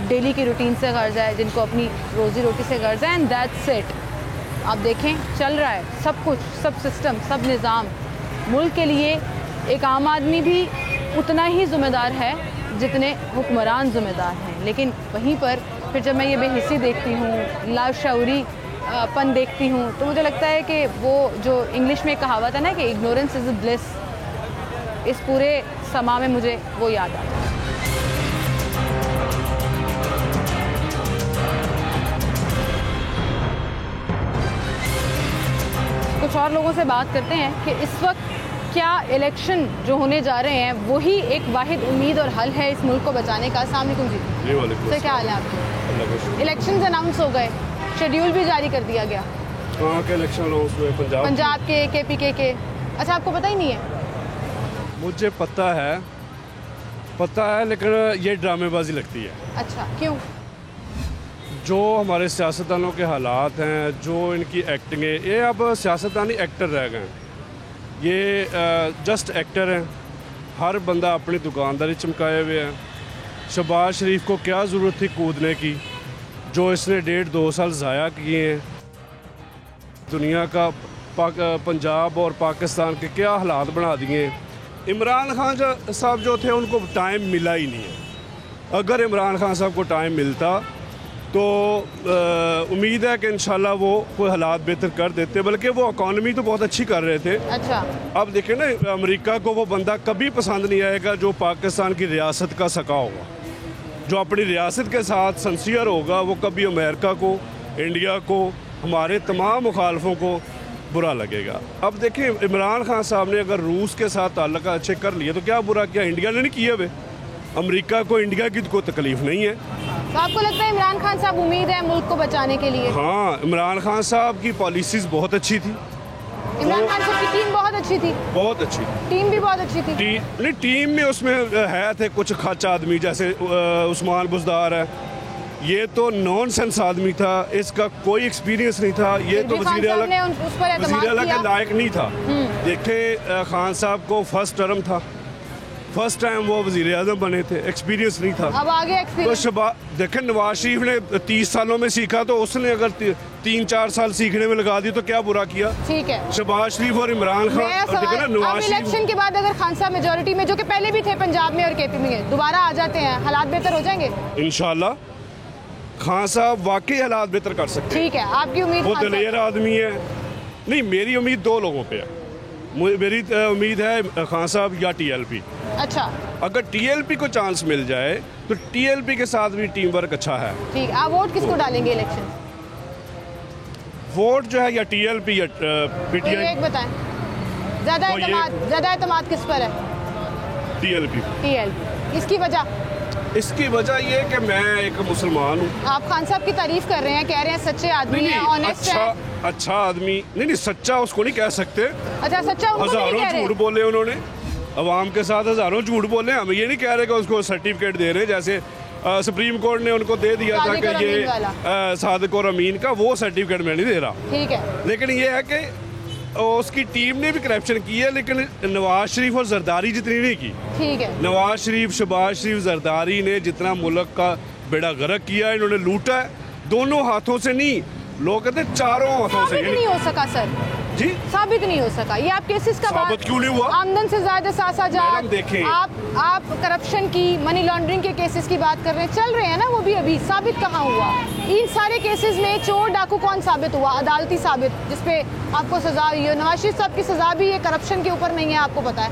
डेली की रूटीन से गर्ज है, जिनको अपनी रोज़ी रोटी से गर्ज है, एंड दैट्स इट। आप देखें चल रहा है सब कुछ, सब सिस्टम, सब निज़ाम। मुल्क के लिए एक आम आदमी भी उतना ही ज़िम्मेदार है जितने हुक्मरान ज़िम्मेदार हैं, लेकिन वहीं पर फिर जब मैं ये बेहिस्सी देखती हूँ, लाशऊरी पन देखती हूँ, तो मुझे लगता है कि वो जो इंग्लिश में कहावत है ना कि इग्नोरेंस इज़ अ ब्लिस, इस पूरे समा में मुझे वो याद आता है। कुछ और लोगों से बात करते हैं कि इस वक्त क्या इलेक्शन जो होने जा रहे हैं वही एक वाहिद उम्मीद और हल है इस मुल्क को बचाने का। अस्सलाम वालेकुम जी। सर क्या हाल है आपके? इलेक्शन अनाउंस हो गए, शेड्यूल भी जारी कर दिया गया। कहाँ के इलेक्शन अनाउंस हुए? पंजाब के, KPK के। अच्छा, आपको पता ही नहीं है? मुझे पता है लेकिन ये ड्रामेबाजी लगती है। अच्छा, क्यों? जो हमारे सियासतदानों के हालात हैं, जो इनकी एक्टिंग है, ये अब सियासतदानी एक्टर रह गए हैं। ये जस्ट एक्टर हैं। हर बंदा अपनी दुकानदारी चमकाए हुए है। शहबाज शरीफ को क्या ज़रूरत थी कूदने की, जो इसने 1.5-2 साल ज़ाया किए हैं। दुनिया का पंजाब और पाकिस्तान के क्या हालात बना दिए हैं। इमरान खान साहब जो थे उनको टाइम मिला ही नहीं है। अगर इमरान खान साहब को टाइम मिलता तो उम्मीद है कि इंशाल्लाह वो कोई हालात बेहतर कर देते, बल्कि वो इकॉनमी तो बहुत अच्छी कर रहे थे। अच्छा, अब देखें ना, अमेरिका को वो बंदा कभी पसंद नहीं आएगा जो पाकिस्तान की रियासत का सका होगा, जो अपनी रियासत के साथ सिंसियर होगा। वो कभी अमेरिका को, इंडिया को, हमारे तमाम मुखालफों को बुरा लगेगा। अब देखिए, इमरान खान साहब ने अगर रूस के साथ ताल्लुक अच्छे कर लिए तो क्या बुरा किया? इंडिया ने नहीं किए हुए। अमेरिका को इंडिया की कोई तकलीफ नहीं है। तो आपको लगता है इमरान खान साहब उम्मीद है मुल्क को बचाने के लिए? हाँ, इमरान खान साहब की पॉलिसीज बहुत अच्छी थी। इमरान खान साहब की टीम बहुत अच्छी थी। बहुत अच्छी टीम भी बहुत अच्छी थी। नहीं, टीम में उसमें है थे कुछ खच आदमी, जैसे उस्मान बुज़दार है। ये तो नॉनसेंस आदमी था, इसका कोई एक्सपीरियंस नहीं था। ये तो वज़ीर आला के लायक नहीं था। देखे, खान साहब को फर्स्ट टर्म था, फर्स्ट टाइम वो वज़ीर आज़म बने थे, एक्सपीरियंस नहीं था। अब आगे एक्सपीरियंस तो देखें, नवाज शरीफ ने 30 सालों में सीखा, तो उसने अगर 3-4 साल सीखने में लगा दी तो क्या बुरा किया? ठीक है। शहबाज शरीफ और इमरान खान, अब इलेक्शन के बाद अगर खान साहब मेजोरिटी में, जो कि पहले भी थे पंजाब में और KP में, दोबारा आ जाते हैं, हालात बेहतर हो जाएंगे इंशाल्लाह। खान साहब वाकई हालात बेहतर कर सकते हैं। ठीक है, आपकी उम्मीद? वो दलेर आदमी है। नहीं, मेरी उम्मीद 2 लोगों पे है। मेरी उम्मीद है खान साहब या TLP। अच्छा, अगर TLP को चांस मिल जाए तो TLP के साथ भी टीम वर्क अच्छा है। ठीक। आप वोट किसको डालेंगे इलेक्शन? वोट जो है या TLP या PTI? एक बताएं, ज्यादा एतमाद किस पर है? TLP। इसकी वजह? इसकी वजह ये कि मैं एक मुसलमान हूँ। आप खान साहब की तारीफ कर रहे हैं, कह रहे हैं सच्चे आदमी हैं, ऑनेस्ट हैं। अच्छा आदमी नहीं, सच्चा उसको नहीं कह सकते। अच्छा, सच्चा उनको नहीं कह रहे? हजारों झूठ बोले उन्होंने, अवाम के साथ हजारों झूठ बोले। हम ये नहीं कह रहे कि उसको सर्टिफिकेट दे रहे, जैसे सुप्रीम कोर्ट ने उनको दे दिया था कि ये सादिक और अमीन का, वो सर्टिफिकेट मैं नहीं दे रहा। ठीक है। लेकिन ये है कि उसकी टीम ने भी करप्शन की है, लेकिन नवाज शरीफ और जरदारी जितनी नहीं की। ठीक है। नवाज शरीफ, शहबाज शरीफ, जरदारी ने जितना मुल्क का बेड़ा गर्क किया, इन्होंने लूटा है। दोनों हाथों से नहीं, लोग कहते चारों हाथों से। नहीं हो सका सर जी, साबित नहीं हो सका। ये आप केसेस का साबित क्यों नहीं हुआ? आमदन से ज्यादा सासाजात, देखें, आप करप्शन की, मनी लॉन्ड्रिंग के केसेस की बात कर रहे हैं, चल रहे हैं ना वो भी। अभी साबित कहाँ हुआ? इन सारे केसेस में चोर डाकू कौन साबित हुआ? अदालती साबित, जिसपे आपको सजा हुई है। नवाज शरीफ साहब की सजा भी ये करप्शन के ऊपर नहीं है, आपको पता है।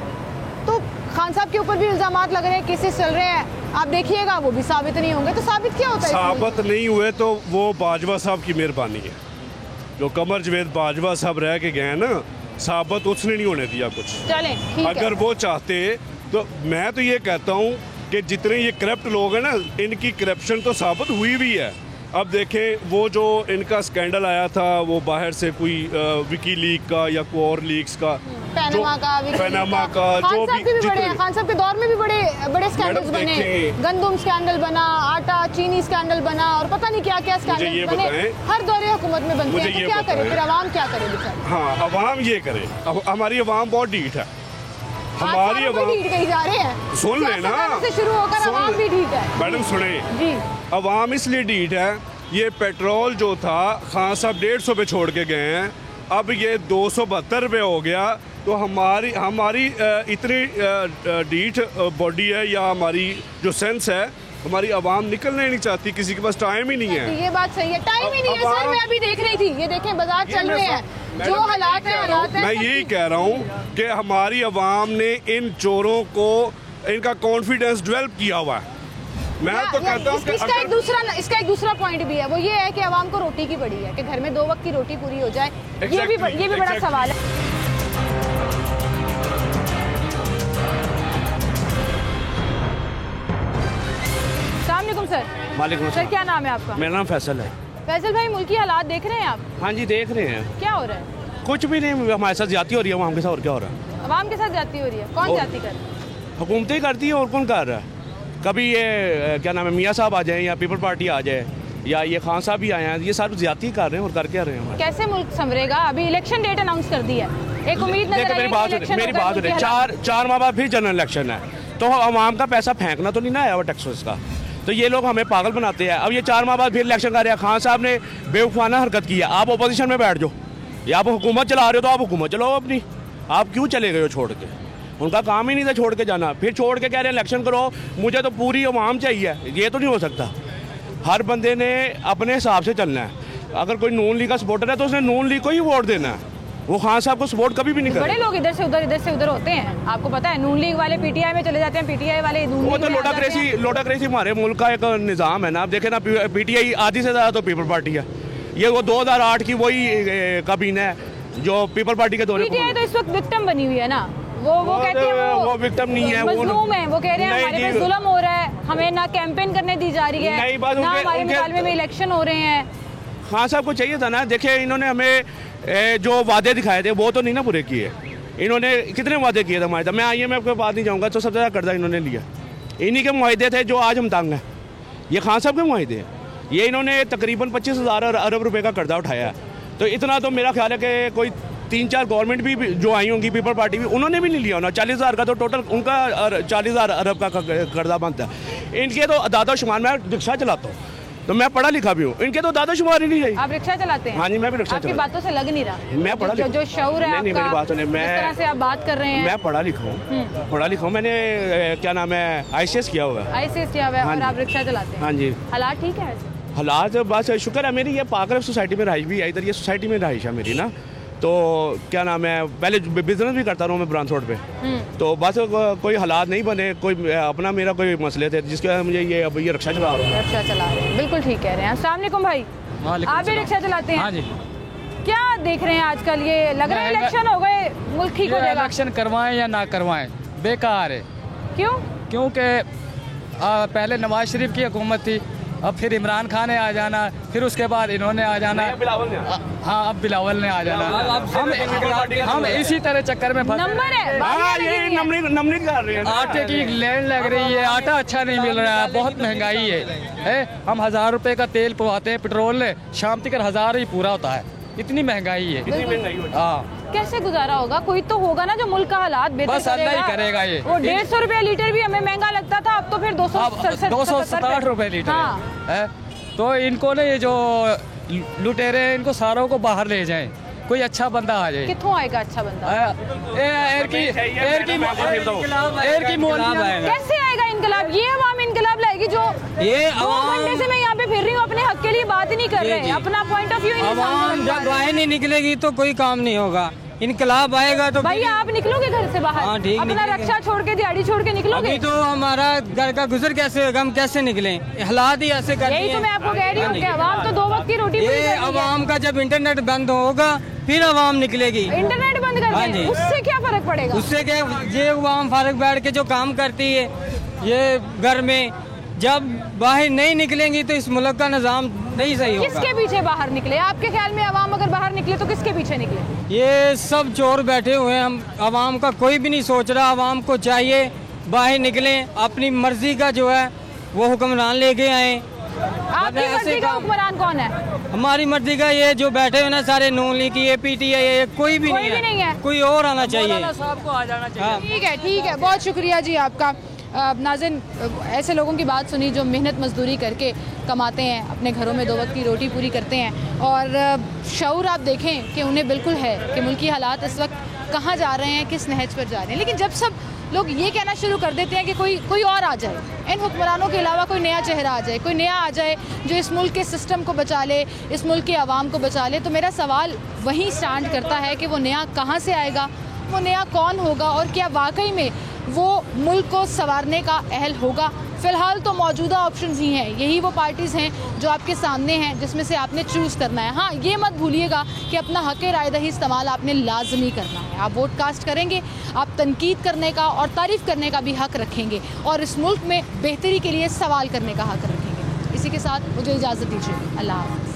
तो खान साहब के ऊपर भी इल्जाम लग रहे हैं, केसेस चल रहे हैं, आप देखिएगा वो भी साबित नहीं होंगे, तो साबित क्या होता है? साबित नहीं हुए तो वो बाजवा साहब की मेहरबानी है, जो कमर जवेद बाजवा साहब रह के गए हैं ना, साबित उसने नहीं होने दिया कुछ। चलें, ठीक है। अगर वो चाहते तो मैं तो ये कहता हूँ कि जितने ये करप्ट लोग हैं ना, इनकी करप्शन तो साबित हुई भी है। अब देखें वो जो इनका स्कैंडल आया था, वो बाहर से कोई विकी लीक का या कोई और लीक्स का, पैनामा का जो भी खान साहब के दौर में भी बड़े स्कैंडल्स बने, गंदम स्कैंडल बना, आटा चीनी स्कैंडल बना, और पता नहीं क्या क्या स्कैंडल बने, हर दौरे हुकूमत में बनते हैं। तो क्या करे फिर आवाम, क्या करे बेचारे? हाँ, आवाम ये करे। अब हमारी आवाम बहुत ढीठ है, हमारी आवाम ढीठ कहीं जा रहे हैं। सुन लेना, से शुरू होकर आवाम भी ढीठ है। मैडम सुने जी, अवाम इसलिए ढीठ है, ये पेट्रोल जो था खान साहब 150 पे छोड़ के गए हैं, अब ये 272 रुपये हो गया। तो हमारी इतनी ढीठ बॉडी है या हमारी जो सेंस है, हमारी आवाम निकलना ही नहीं चाहती, किसी के पास टाइम ही नहीं है। ये बात सही है, टाइम ही नहीं है सर। मैं अभी देख रही थी, ये देखें बाजार चल रहे हैं, जो हालात है। मैं यही कह रहा हूँ कि हमारी आवाम ने इन चोरों को, इनका कॉन्फिडेंस डेवलप किया हुआ है। मैं तो कहता हूँ कि इसका एक दूसरा पॉइंट भी है, वो ये है कि आवाम को रोटी की पड़ी है कि घर में 2 वक्त की रोटी पूरी हो जाए। ये भी बड़ा सवाल है। अस्सलाम वालेकुम सर। वालेकुम सर, क्या नाम है आपका? मेरा नाम फैसल है। फैसल भाई, मुल्की हालात देख रहे हैं आप? हाँ जी, देख रहे हैं। क्या हो रहा है? कुछ भी नहीं, हमारे साथ ज्यादती हो रही है, आवाम के साथ और क्या हो रहा है? आवाम के साथ ज्यादती हो रही है? कौन ज्यादती कर रहा है? हुकूमतें करती है, और कौन कर रहा है? कभी ये क्या नाम है, मियाँ साहब आ जाए या पीपल पार्टी आ जाए या ये खान साहब भी आए हैं, ये सारे ज्यादती कर रहे हैं और करके आ रहे हैं। कैसे मुल्क संवरेगा? अभी इलेक्शन डेट अनाउंस कर दी है, एक उम्मीद नजर आई है। मेरी बात है, चार माह बाद फिर जनरल इलेक्शन है, तो आवाम का पैसा फेंकना तो नहीं ना आया हुआ टैक्स का, तो ये लोग हमें पागल बनाते हैं। अब ये 4 माह बाद फिर इलेक्शन कर रहे हैं। खान साहब ने बेवकूफ़ाना हरकत की है। आप अपोजिशन में बैठ जाओ, या आप हुकूमत चला रहे हो तो आप हुकूमत चलाओ अपनी, आप क्यों चले गए हो छोड़ के? उनका काम ही नहीं था छोड़ के जाना, फिर छोड़ के कह रहे हैं इलेक्शन करो। मुझे तो पूरी आवाम चाहिए, ये तो नहीं हो सकता। हर बंदे ने अपने हिसाब से चलना है। अगर कोई नून लीग का सपोर्टर है तो उसने नून लीग को ही वोट देना है, वो खान साहब को सपोर्ट कभी भी नहीं करते। बड़े लोग इधर से उधर होते हैं, आपको पता है। नून लीग वाले पीटीआई में चले जाते हैं, पीटीआई वाले नून लीग वो तो लोटाक्रेसी हमारे मुल्क का एक निज़ाम है ना। आप देखें ना, पीटीआई आधी से ज़्यादा तो पीपल पार्टी है। ये वो 2008 की वही काबीना है जो पीपल पार्टी के दौरे। पीटीआई तो इस वक्त विक्टिम बनी हुई है ना, वो कहते हैं वो विक्टिम नहीं है, मजलूम है। वो कह रहे हैं हमारे पे जुल्म हो रहा है, हमें ना कैंपेन करने दी जा रही है, ना हमारे मुकाबले में इलेक्शन हो रहे हैं। खान साहब को चाहिए था ना। देखिए, इन्होंने हमें जो वादे दिखाए थे वो तो नहीं ना पूरे किए। इन्होंने कितने वादे किए थे हमारे? मैं IMF के पास नहीं जाऊँगा, तो सबसे ज़्यादा कर्जा इन्होंने लिया। इन्हीं के मुआहदे थे जो आज हम तंग हैं, ये खान साहब के मुआहदे हैं। ये इन्होंने तकरीबन 25,000 अरब रुपए का कर्जा उठाया है। तो इतना तो मेरा ख्याल है कि कोई 3-4 गवर्नमेंट भी जो आई होंगी, पीपल पार्टी भी, उन्होंने भी नहीं लिया होना। 40,000 का तो टोटल उनका 40,000 अरब का कर्जा बनता है। इनके तो दादा शुमार, मैं रिक्शा चलाता हूँ तो मैं पढ़ा लिखा भी हूँ, इनके तो दादा शुमार ही नहीं है। आप रिक्शा चलाते हैं? हाँ जी, मैं भी रिक्शा चलाता हूँ। आपकी बातों से लग नहीं रहा मैं पढ़ा लिखा। जो शऊर है नहीं, मेरी बात सुनिए, मैं जिस तरह से आप बात कर रहे हैं। मैं पढ़ा लिखा हूँ, मैंने क्या नाम है, ICS किया हुआ है। ICS किया हुआ है और आप रिक्शा चलाते हैं? हाँ जी। हालात ठीक है वैसे? हालात बस शुक्र है, मेरी ये पाकरफ सोसाइटी में रहाइश भी है। इधर ये सोसाइटी में रहाइश है मेरी ना, तो क्या नाम है, पहले बिजनेस भी करता रहा हूँ मैं ब्रांच रोड पे, तो बस कोई हालात नहीं बने, कोई अपना मेरा कोई मसले थे जिसके वजह मुझे ये अब ये रिक्शा चला रहा हूँ। रिक्शा चला रहे हैं, बिल्कुल ठीक कह रहे हैं। अस्सलाम वालेकुम भाई, आप भी रिक्शा चलाते हैं? हाँ जी। क्या देख रहे हैं आजकल? ये लग रहा है इलेक्शन हो गए, मुल्क ठीक हो जाएगा? इलेक्शन करवाएं या ना करवाएं, बेकार है। क्यों? क्योंकि पहले नवाज शरीफ की हुकूमत थी, अब फिर इमरान खान ने आ जाना, फिर उसके बाद इन्होंने आ जाना। हाँ, अब बिलावल ने आ जाना। हम इसी तरह चक्कर में नंबरिंग कर रहे हैं। आटे की लैंड लग रही है, आटा अच्छा नहीं मिल रहा है, बहुत महंगाई है। हम 1000 रुपए का तेल पवाते हैं पेट्रोल ने, शाम तक 1000 ही पूरा होता है, इतनी महंगाई है। हाँ, कैसे गुजारा होगा? कोई तो होगा ना जो मुल्क का हालात बेहतर बस अल्लाह ही करेगा। ये वो 150 रुपया लीटर भी हमें महंगा लगता था, अब तो फिर 267 रुपए लीटर है। तो इनको ने ये जो लुटेरे हैं, इनको सारों को बाहर ले जाएं, कोई अच्छा बंदा आ जाए। कित्थों आएगा अच्छा बंदा? कैसे आएगा इनकलाब? ये अवाम इनकलाब लाएगी जो ये 2 घंटे से मैं यहाँ पे फिर रही हूँ, अपने हक के लिए बात ही नहीं कर रहे, अपना पॉइंट ऑफ व्यू। अवाम जब बाहर नहीं निकलेगी तो कोई काम नहीं होगा। इनकलाब आएगा तो भैया आप निकलोगे घर से बाहर? हाँ, ठीक, अपना निकलेंगे। रक्षा छोड़ के, दिहाड़ी छोड़ के निकलोगे? अभी तो हमारा घर का गुजर कैसे होगा, हम कैसे निकलें, हालात ही ऐसे कर यही तो मैं आपको कह रही हूँ कि अवाम तो 2 वक्त की रोटी पूरी ये कर रही है। अवाम का जब इंटरनेट बंद होगा फिर अवाम निकलेगी। इंटरनेट बंद कर हाँ दें, जी। उससे क्या फर्क पड़ेगा? उससे क्या, ये अवाम फारग बैठ के जो काम करती है ये घर में, जब बाहर नहीं निकलेंगी तो इस मुल्क का निज़ाम नहीं सही होगा। किसके पीछे बाहर निकले? आपके ख्याल में अवाम अगर बाहर निकले तो किसके पीछे निकले? ये सब चोर बैठे हुए हैं, हम अवाम का कोई भी नहीं सोच रहा। अवाम को चाहिए बाहर निकलें, अपनी मर्जी का जो है वो हुक्मरान लेके आए। आपकी मर्जी का हुक्मरान कौन है? हमारी मर्जी का ये जो बैठे हुए ना सारे नून लीग, ये पीटीआई, ये कोई भी नहीं है, कोई और आना चाहिए। साहब को आ जाना चाहिए। ठीक है, बहुत शुक्रिया जी आपका। नाज़रीन, ऐसे लोगों की बात सुनी जो मेहनत मजदूरी करके कमाते हैं, अपने घरों में 2 वक्त की रोटी पूरी करते हैं, और शऊर आप देखें कि उन्हें बिल्कुल है कि मुल्की हालात इस वक्त कहाँ जा रहे हैं, किस नहज पर जा रहे हैं। लेकिन जब सब लोग ये कहना शुरू कर देते हैं कि कोई और आ जाए, इन हुक्मरानों के अलावा कोई नया चेहरा आ जाए, कोई नया आ जाए जो इस मुल्क के सिस्टम को बचा ले, इस मुल्क के आवाम को बचा ले, तो मेरा सवाल वहीं स्टैंड करता है कि वो नया कहाँ से आएगा, वो नया कौन होगा, और क्या वाकई में वो मुल्क को संवारने का अहल होगा। फ़िलहाल तो मौजूदा ऑप्शंस ही हैं, यही वो पार्टीज़ हैं जो आपके सामने हैं, जिसमें से आपने चूज़ करना है। हाँ, ये मत भूलिएगा कि अपना हक़ राय दही इस्तेमाल आपने लाजमी करना है। आप वोट कास्ट करेंगे, आप तनकीद करने का और तारीफ़ करने का भी हक़ रखेंगे, और इस मुल्क में बेहतरी के लिए सवाल करने का हक़ रखेंगे। इसी के साथ मुझे इजाज़त दीजिए। अल्लाह हाफ़िज़।